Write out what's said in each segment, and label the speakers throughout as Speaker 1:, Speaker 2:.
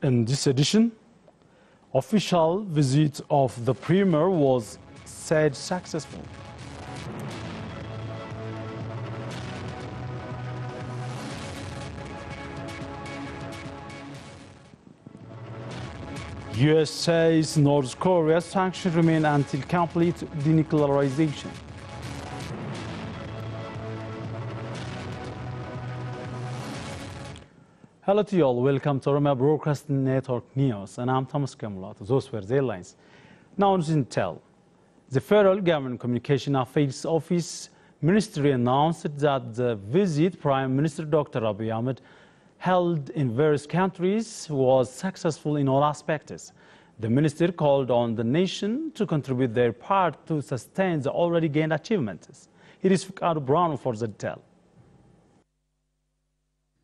Speaker 1: In this edition, official visit of the Premier was said successful. US says North Korea's sanctions remain until complete denuclearization. Hello to you all, welcome to Oromia Broadcasting Network News, and I'm Thomas Kemulat. Those were the headlines. Now on Intel. The Federal Government Communication Affairs Office Ministry announced that the visit Prime Minister Dr. Abiy Ahmed held in various countries was successful in all aspects. The minister called on the nation to contribute their part to sustain the already gained achievements. It is Fikadu Brown for the detail.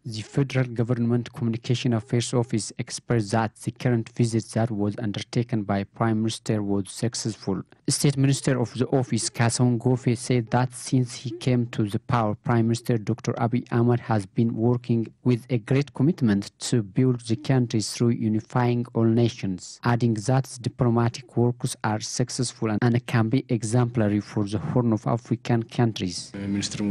Speaker 2: The Federal Government Communication Affairs Office expressed that the current visit that was undertaken by Prime Minister was successful. State Minister of the Office, Kassawn Gofe, said that since he came to the power, Prime Minister Dr. Abiy Ahmed has been working with a great commitment to build the country through unifying all nations, adding that diplomatic works are successful and can be exemplary for the Horn of African countries.
Speaker 3: Minister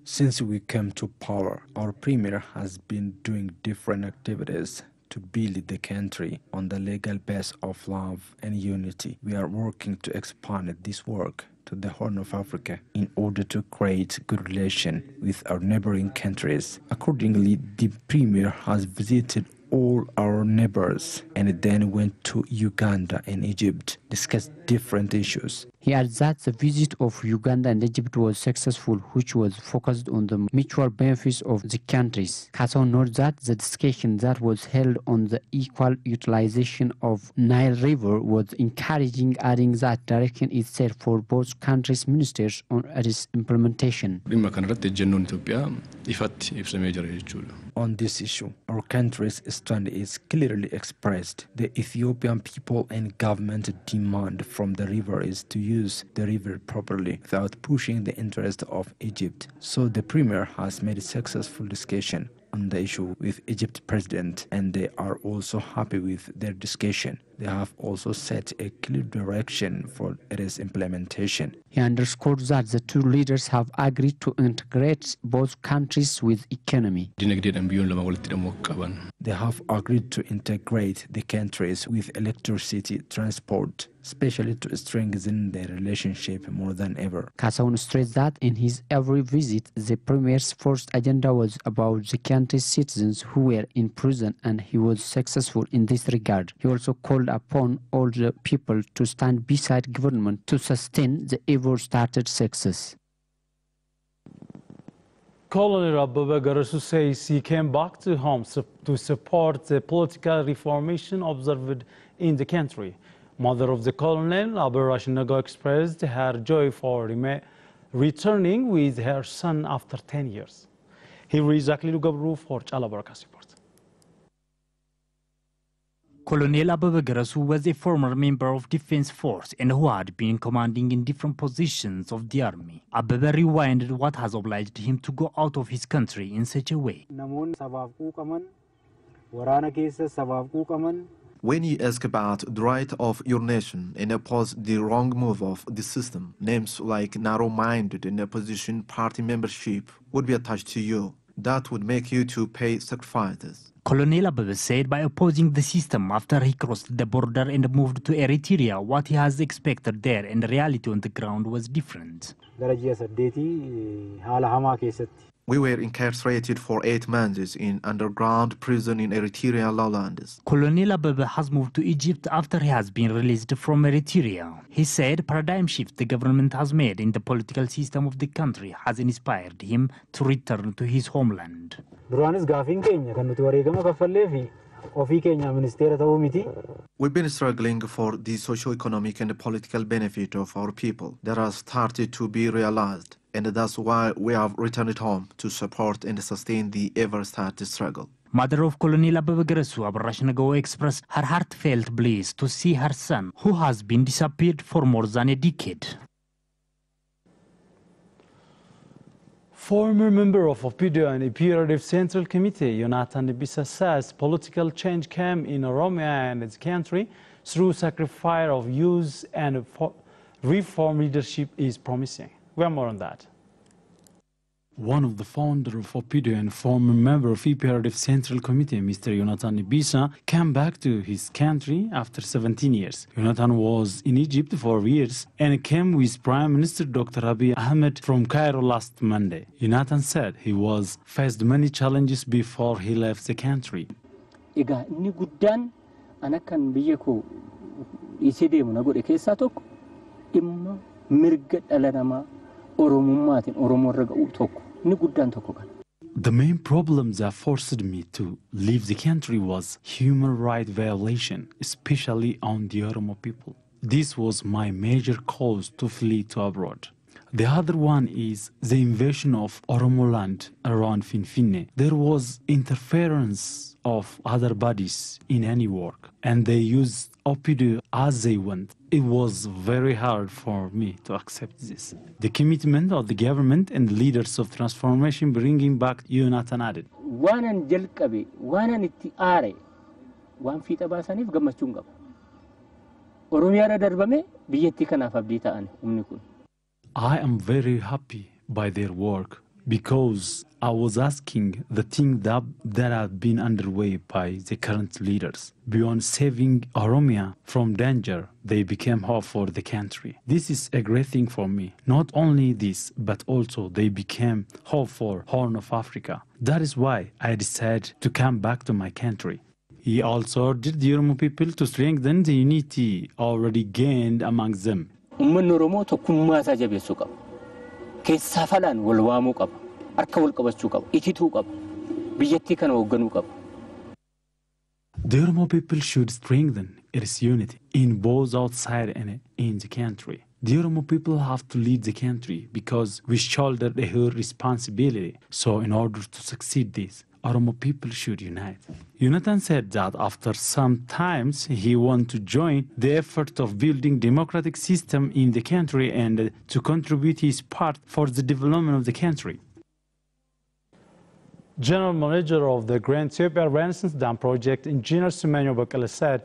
Speaker 4: Since we came to power, our Premier has been doing different activities to build the country on the legal base of love and unity. We are working to expand this work to the Horn of Africa in order to create good relations with our neighboring countries. Accordingly, the Premier has visited all our neighbors and then went to Uganda and Egypt, discussed different issues.
Speaker 2: He adds that the visit of Uganda and Egypt was successful, which was focused on the mutual benefits of the countries. Kassawn notes that the discussion that was held on the equal utilization of Nile River was encouraging, adding that direction is set for both countries' ministers on its implementation.
Speaker 4: On this issue, our country's stand is clearly expressed. The Ethiopian people and government demand from the river is to use the river properly without pushing the interest of Egypt. So the Premier has made a successful discussion on the issue with Egypt president, and they are also happy with their discussion. They have also set a clear direction for its implementation.
Speaker 2: He underscored that the two leaders have agreed to integrate both countries with economy.
Speaker 4: They have agreed to integrate the countries with electricity, transport, especially to strengthen their relationship more than ever.
Speaker 2: Kassawn stressed that in his every visit, the Premier's first agenda was about the country's citizens who were in prison, and he was successful in this regard. He also called upon all the people to stand beside government to sustain the ever-started success.
Speaker 1: Colonel Abebe Garasu says he came back to home to support the political reformation observed in the country. Mother of the colonel, Aberashinago, expressed her joy for returning with her son after 10 years. Here is Aklilu Gabru for Chalabarkas report.
Speaker 5: Colonel Abebe Garasu was a former member of Defense Force and who had been commanding in different positions of the army. Abebe rewinded what has obliged him to go out of his country in such a way.
Speaker 6: When you ask about the right of your nation and oppose the wrong move of the system, names like narrow-minded and opposition party membership would be attached to you. That would make you to pay sacrifices.
Speaker 5: Colonel Abebe said by opposing the system after he crossed the border and moved to Eritrea, what he has expected there and the reality on the ground was different.
Speaker 6: We were incarcerated for 8 months in underground prison in Eritrea lowlands.
Speaker 5: Colonel Abebe has moved to Egypt after he has been released from Eritrea. He said paradigm shift the government has made in the political system of the country has inspired him to return to his homeland.
Speaker 6: We've been struggling for the socio-economic and political benefit of our people that has started to be realized, and that's why we have returned home to support and sustain the ever-started struggle.
Speaker 5: Mother of Colonel Abebe Garasu, Aberashinago, expressed her heartfelt bliss to see her son, who has been disappeared for more than a decade.
Speaker 1: Former member of OPIDO and EPRDF Central Committee, Yonatan Bisa, says political change came in Oromia and its country through sacrifice of youth, and reform leadership is promising. We have more on that. One of the founders of OPIDO and former member of EPRDF Central Committee, Mr. Yonatan Bisa, came back to his country after 17 years. Yonatan was in Egypt for years and came with Prime Minister Dr. Abiy Ahmed from Cairo last Monday. Yonatan said he was faced many challenges before he left the country. The main problem that forced me to leave the country was human rights violation, especially on the Oromo people. This was my major cause to flee to abroad. The other one is the invasion of Oromo land around Finfinne. There was interference of other bodies in any work, and they used OPIDO as they want. It was very hard for me to accept this. The commitment of the government and leaders of transformation bringing back Yonatan added. I am very happy by their work because I was asking the thing that have been underway by the current leaders. Beyond saving Oromia from danger, they became hope for the country. This is a great thing for me. Not only this, but also they became hope for Horn of Africa. That is why I decided to come back to my country. He also urged the Oromo people to strengthen the unity already gained among them. The Oromo people should strengthen its unity in both outside and in the country. The Oromo people have to lead the country because we shoulder their responsibility. So in order to succeed this, Oromo people should unite. Yonatan said that after some times he wants to join the effort of building democratic system in the country and to contribute his part for the development of the country. General Manager of the Grand Ethiopia Renaissance Dam project, Engineer Semenyo Bekele, said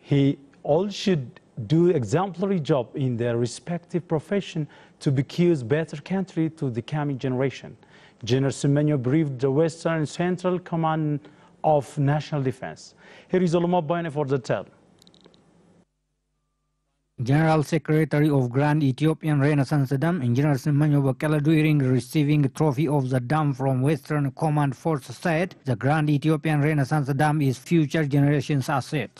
Speaker 1: he all should do exemplary job in their respective profession to bequeath better country to the coming generation. General Semenyo briefed the Western and Central Command of National Defense. Here is Oloma Baine for the tell.
Speaker 3: General Secretary of Grand Ethiopian Renaissance Dam, Engineer Semenyo Bekele, during receiving a trophy of the dam from Western Command Force, said the Grand Ethiopian Renaissance Dam is future generations' asset.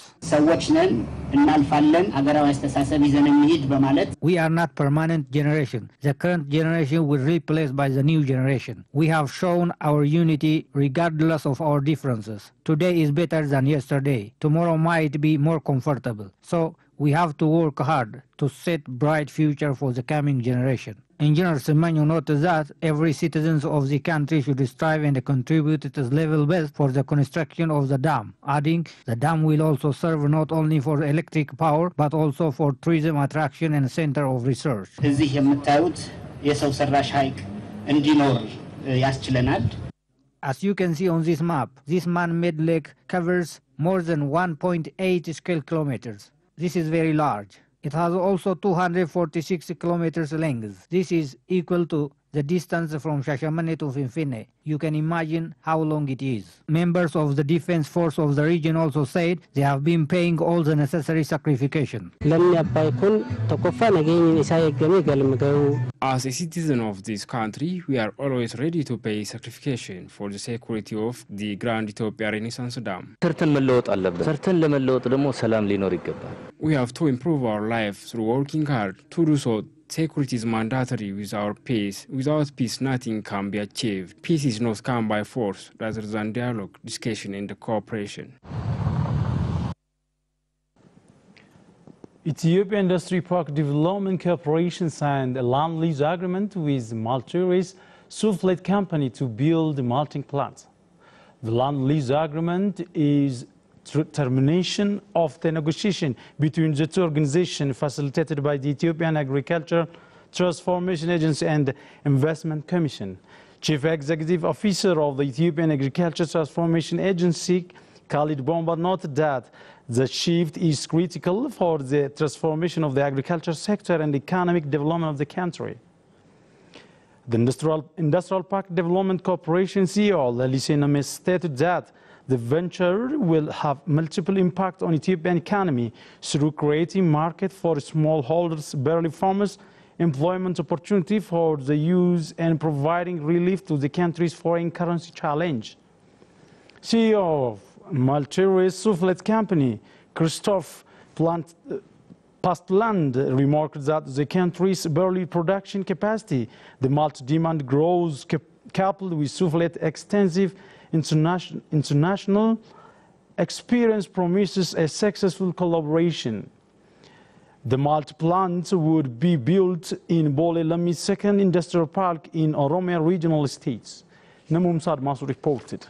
Speaker 3: We are not permanent generation. The current generation will be replaced by the new generation. We have shown our unity regardless of our differences. Today is better than yesterday. Tomorrow might be more comfortable. So we have to work hard to set bright future for the coming generation. Engineer Semenyo noted that every citizen of the country should strive and contribute at his level best for the construction of the dam, adding the dam will also serve not only for electric power but also for tourism attraction and center of research. As you can see on this map, this man-made lake covers more than 1.8 square kilometers. This is very large. It has also 246 kilometers length. This is equal to the distance from Shashamane to Finfinne. You can imagine how long it is. Members of the defense force of the region also said they have been paying all the necessary sacrification.
Speaker 7: As a citizen of this country, we are always ready to pay sacrification for the security of the Grand Ethiopia Renaissance Dam. We have to improve our life through working hard. To do so, security is mandatory with our peace. Without peace, nothing can be achieved. Peace is not come by force, rather than dialogue, discussion, and cooperation.
Speaker 1: Ethiopia Industry Park Development Corporation signed a land lease agreement with Malteris Sulfate Company to build a malting plant. The land lease agreement is termination of the negotiation between the two organizations facilitated by the Ethiopian Agriculture Transformation Agency and Investment Commission. Chief Executive Officer of the Ethiopian Agriculture Transformation Agency, Khalid Bomba, noted that the shift is critical for the transformation of the agriculture sector and economic development of the country. The Industrial Park Development Corporation CEO, Lalise Names, stated that the venture will have multiple impact on Ethiopian economy through creating market for smallholders, barley farmers, employment opportunity for the youth, and providing relief to the country's foreign currency challenge. CEO of Malteres Soufflet Company, Christophe Pastland, remarked that the country's barley production capacity, the malt demand grows coupled with Soufflet's extensive international experience promises a successful collaboration. The malt plant would be built in Bole Lami's second industrial park in Oromia regional estates. Namum Sadmasu reported.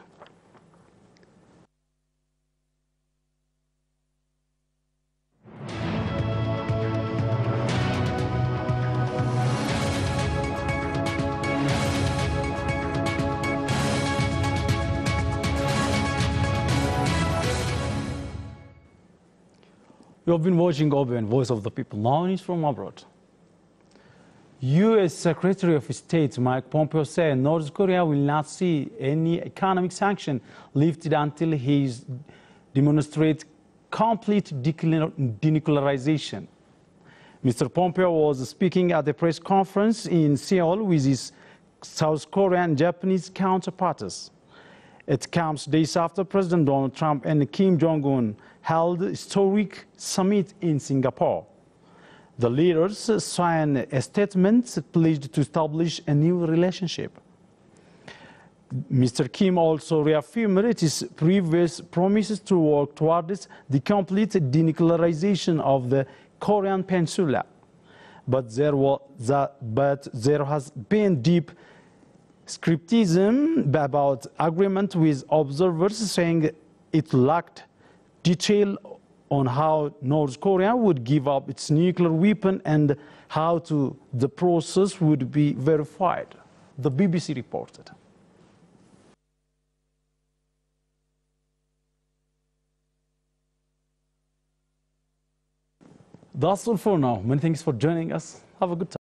Speaker 1: You have been watching OBN, Voice of the People. Now news from abroad. U.S. Secretary of State Mike Pompeo said North Korea will not see any economic sanction lifted until he demonstrates complete denuclearization. Mr. Pompeo was speaking at a press conference in Seoul with his South Korean and Japanese counterparts. It comes days after President Donald Trump and Kim Jong-un held a historic summit in Singapore. The leaders signed a statement pledged to establish a new relationship. Mr. Kim also reaffirmed his previous promises to work towards the complete denuclearization of the Korean Peninsula. But there has been deep skepticism about agreement, with observers saying it lacked detail on how North Korea would give up its nuclear weapon and how the process would be verified. The BBC reported. That's all for now. Many thanks for joining us. Have a good time.